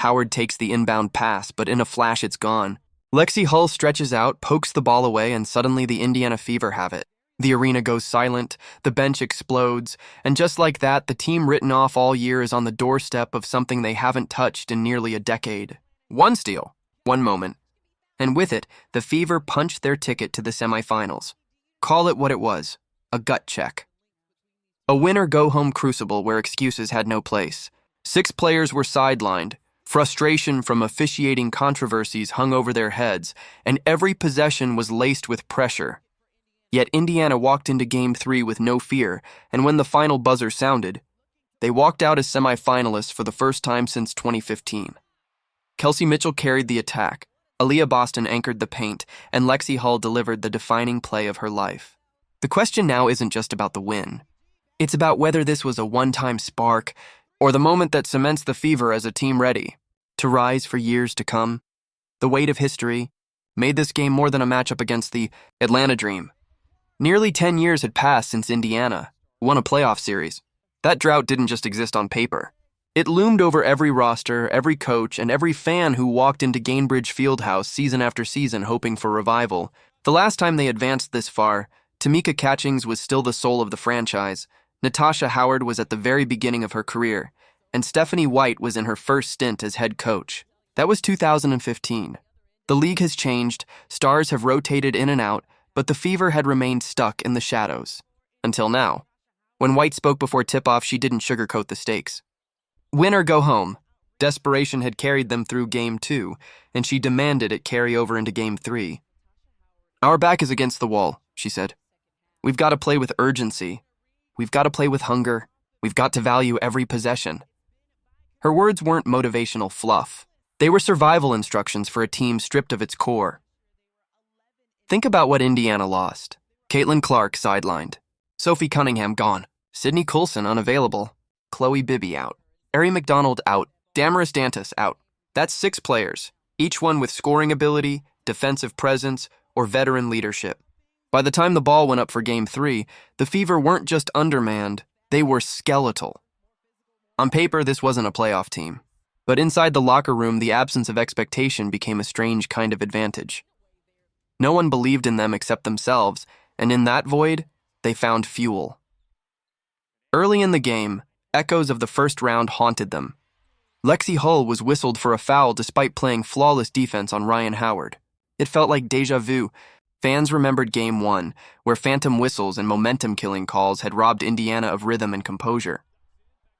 Howard takes the inbound pass, but in a flash it's gone. Lexie Hull stretches out, pokes the ball away, and suddenly the Indiana Fever have it. The arena goes silent, the bench explodes, and just like that, the team written off all year is on the doorstep of something they haven't touched in nearly a decade. One steal, one moment, and with it, the Fever punched their ticket to the semifinals. Call it what it was, a gut check. A winner-go-home crucible where excuses had no place. 6 players were sidelined. Frustration from officiating controversies hung over their heads, and every possession was laced with pressure. Yet Indiana walked into Game 3 with no fear, and when the final buzzer sounded, they walked out as semifinalists for the first time since 2015. Kelsey Mitchell carried the attack, Aaliyah Boston anchored the paint, and Lexie Hull delivered the defining play of her life. The question now isn't just about the win. It's about whether this was a one-time spark or the moment that cements the Fever as a team ready to rise for years to come. The weight of history made this game more than a matchup against the Atlanta Dream. Nearly 10 years had passed since Indiana won a playoff series. That drought didn't just exist on paper. It loomed over every roster, every coach, and every fan who walked into Gainbridge Fieldhouse season after season hoping for revival. The last time they advanced this far, Tamika Catchings was still the soul of the franchise. Natasha Howard was at the very beginning of her career, and Stephanie White was in her first stint as head coach. That was 2015. The league has changed, stars have rotated in and out, but the Fever had remained stuck in the shadows. Until now. When White spoke before tip-off, she didn't sugarcoat the stakes. Win or go home. Desperation had carried them through Game 2, and she demanded it carry over into Game 3. Our back is against the wall, she said. We've got to play with urgency. We've got to play with hunger. We've got to value every possession. Her words weren't motivational fluff. They were survival instructions for a team stripped of its core. Think about what Indiana lost. Caitlin Clark sidelined. Sophie Cunningham gone. Sydney Coulson unavailable. Chloe Bibby out. Ari McDonald out. Damaris Dantas out. That's 6 players, each one with scoring ability, defensive presence, or veteran leadership. By the time the ball went up for Game 3, the Fever weren't just undermanned, they were skeletal. On paper, this wasn't a playoff team. But inside the locker room, the absence of expectation became a strange kind of advantage. No one believed in them except themselves, and in that void, they found fuel. Early in the game, echoes of the first round haunted them. Lexie Hull was whistled for a foul despite playing flawless defense on Ryan Howard. It felt like deja vu. Fans remembered Game 1, where phantom whistles and momentum-killing calls had robbed Indiana of rhythm and composure.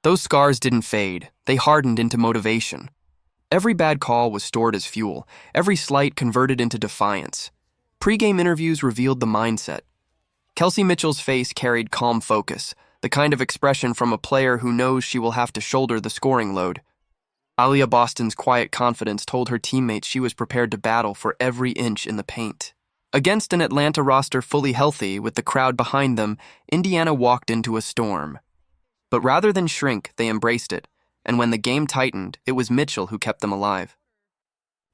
Those scars didn't fade, they hardened into motivation. Every bad call was stored as fuel, every slight converted into defiance. Pre-game interviews revealed the mindset. Kelsey Mitchell's face carried calm focus, the kind of expression from a player who knows she will have to shoulder the scoring load. Aaliyah Boston's quiet confidence told her teammates she was prepared to battle for every inch in the paint. Against an Atlanta roster fully healthy, with the crowd behind them, Indiana walked into a storm. But rather than shrink, they embraced it, and when the game tightened, it was Mitchell who kept them alive.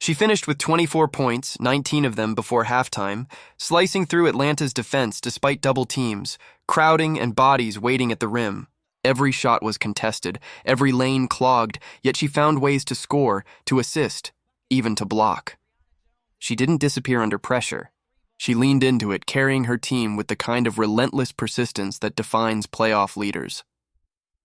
She finished with 24 points, 19 of them before halftime, slicing through Atlanta's defense despite double teams, crowding and bodies waiting at the rim. Every shot was contested, every lane clogged, yet she found ways to score, to assist, even to block. She didn't disappear under pressure. She leaned into it, carrying her team with the kind of relentless persistence that defines playoff leaders.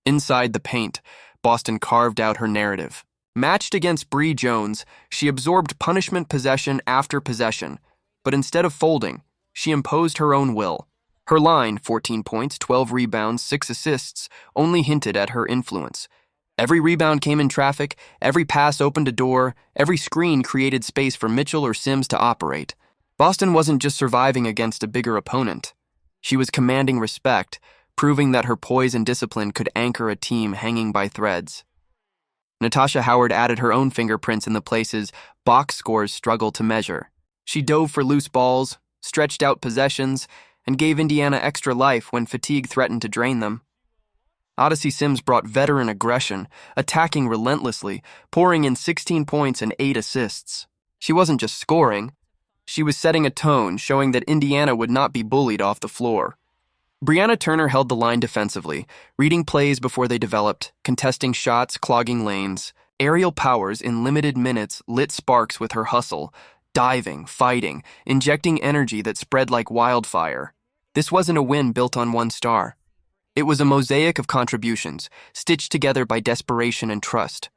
Inside the paint, Boston carved out her narrative. Matched against Bree Jones, she absorbed punishment possession after possession, but instead of folding, she imposed her own will. Her line, 14 points, 12 rebounds, 6 assists, only hinted at her influence. Every rebound came in traffic, every pass opened a door, every screen created space for Mitchell or Sims to operate. Boston wasn't just surviving against a bigger opponent. She was commanding respect, proving that her poise and discipline could anchor a team hanging by threads. Natasha Howard added her own fingerprints in the places box scores struggled to measure. She dove for loose balls, stretched out possessions, and gave Indiana extra life when fatigue threatened to drain them. Odyssey Sims brought veteran aggression, attacking relentlessly, pouring in 16 points and 8 assists. She wasn't just scoring. She was setting a tone, showing that Indiana would not be bullied off the floor. Brianna Turner held the line defensively, reading plays before they developed, contesting shots, clogging lanes. Aerial powers in limited minutes lit sparks with her hustle, diving, fighting, injecting energy that spread like wildfire. This wasn't a win built on one star. It was a mosaic of contributions, stitched together by desperation and trust.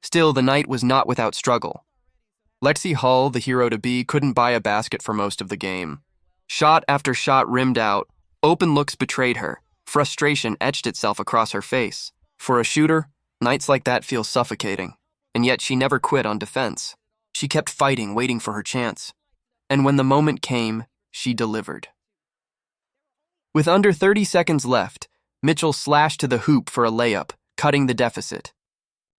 Still, the night was not without struggle. Lexie Hull, the hero to be, couldn't buy a basket for most of the game. Shot after shot rimmed out, open looks betrayed her, frustration etched itself across her face. For a shooter, nights like that feel suffocating, and yet she never quit on defense. She kept fighting, waiting for her chance. And when the moment came, she delivered. With under 30 seconds left, Mitchell slashed to the hoop for a layup, cutting the deficit.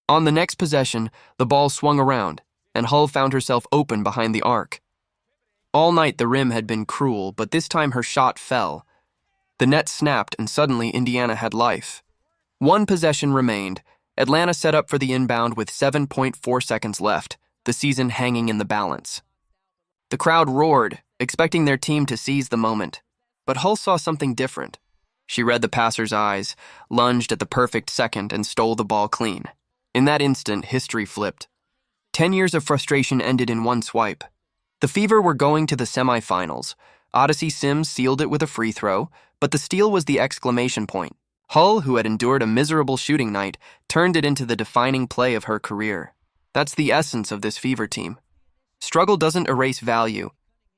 On the next possession, the ball swung around, and Hull found herself open behind the arc. All night the rim had been cruel, but this time her shot fell. The net snapped, and suddenly Indiana had life. One possession remained. Atlanta set up for the inbound with 7.4 seconds left, the season hanging in the balance. The crowd roared, expecting their team to seize the moment. But Hull saw something different. She read the passer's eyes, lunged at the perfect second, and stole the ball clean. In that instant, history flipped. 10 years of frustration ended in one swipe. The Fever were going to the semifinals. Odyssey Sims sealed it with a free throw, but the steal was the exclamation point. Hull, who had endured a miserable shooting night, turned it into the defining play of her career. That's the essence of this Fever team. Struggle doesn't erase value.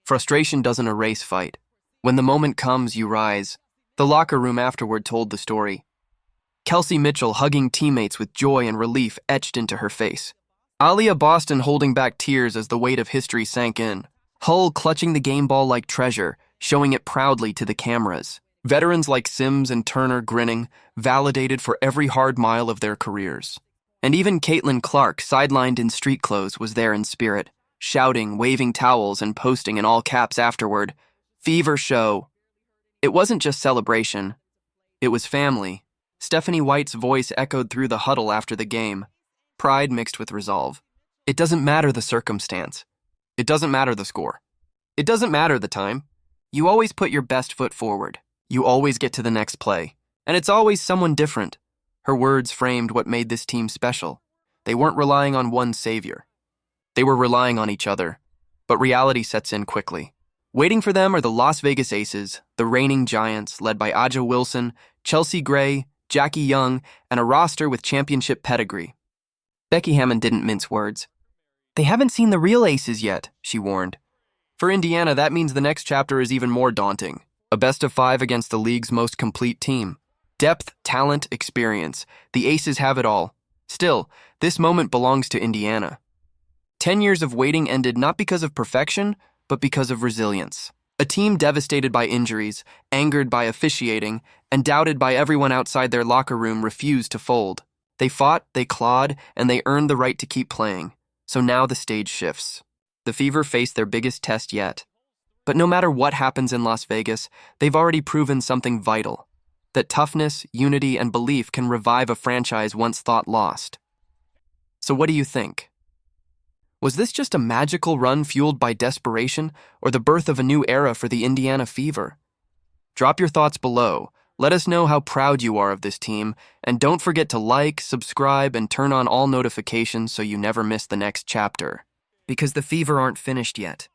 Frustration doesn't erase fight. When the moment comes, you rise. The locker room afterward told the story. Kelsey Mitchell hugging teammates with joy and relief etched into her face. Aaliyah Boston holding back tears as the weight of history sank in. Hull clutching the game ball like treasure, showing it proudly to the cameras. Veterans like Sims and Turner grinning, validated for every hard mile of their careers. And even Caitlin Clark, sidelined in street clothes, was there in spirit, shouting, waving towels, and posting in all caps afterward, "Fever show." It wasn't just celebration. It was family. Stephanie White's voice echoed through the huddle after the game. Pride mixed with resolve. It doesn't matter the circumstance. It doesn't matter the score. It doesn't matter the time. You always put your best foot forward. You always get to the next play. And it's always someone different. Her words framed what made this team special. They weren't relying on one savior. They were relying on each other. But reality sets in quickly. Waiting for them are the Las Vegas Aces, the reigning giants, led by Aja Wilson, Chelsea Gray, Jackie Young, and a roster with championship pedigree. Becky Hammond didn't mince words. "They haven't seen the real Aces yet," she warned. For Indiana, that means the next chapter is even more daunting. A best-of-5 against the league's most complete team. Depth, talent, experience. The Aces have it all. Still, this moment belongs to Indiana. 10 years of waiting ended not because of perfection, but because of resilience. A team devastated by injuries, angered by officiating, and doubted by everyone outside their locker room refused to fold. They fought, they clawed, and they earned the right to keep playing. So now the stage shifts. The Fever face their biggest test yet. But no matter what happens in Las Vegas, they've already proven something vital. That toughness, unity, and belief can revive a franchise once thought lost. So what do you think? Was this just a magical run fueled by desperation, or the birth of a new era for the Indiana Fever? Drop your thoughts below. Let us know how proud you are of this team, and don't forget to like, subscribe, and turn on all notifications so you never miss the next chapter. Because the Fever aren't finished yet.